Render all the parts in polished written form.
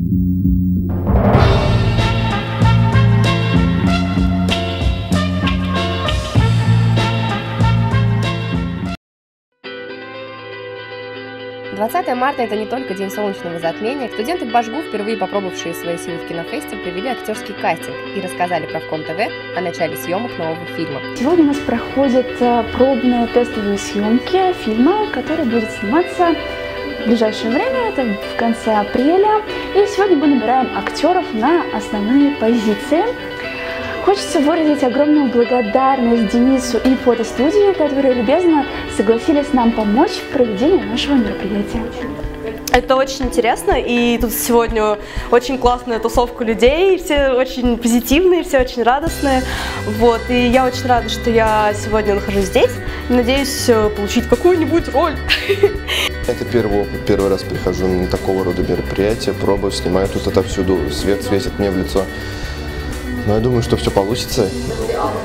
«20 марта» — это не только день солнечного затмения. Студенты БАШГУ, впервые попробовавшие свои силы в кинофесте, провели актерский кастинг и рассказали Правком ТВ о начале съемок нового фильма. Сегодня у нас проходят пробные тестовые съемки фильма, который будет сниматься в ближайшее время, это в конце апреля. И сегодня мы набираем актеров на основные позиции. Хочется выразить огромную благодарность Денису и фотостудии, которые любезно согласились нам помочь в проведении нашего мероприятия. Это очень интересно, и тут сегодня очень классная тусовка людей, все очень позитивные, все очень радостные. Вот, и я очень рада, что я сегодня нахожусь здесь, и надеюсь получить какую-нибудь роль. Это первый опыт, первый раз прихожу на такого рода мероприятия, пробую, снимаю тут отовсюду, свет светит мне в лицо. Но я думаю, что все получится.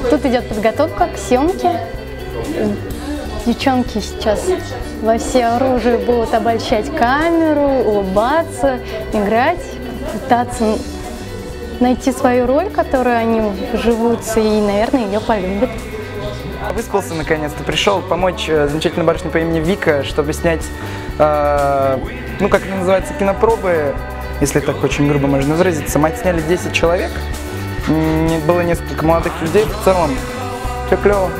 Тут идет подготовка к съемке. Девчонки сейчас во все оружие будут обольщать камеру, улыбаться, играть, пытаться найти свою роль, которую они вживутся и, наверное, ее полюбят. Выспался наконец-то, пришел помочь замечательной барышне по имени Вика, чтобы снять, ну как это называется, кинопробы, если так очень грубо можно выразиться. Мы сняли 10 человек, было несколько молодых людей, в целом все клево.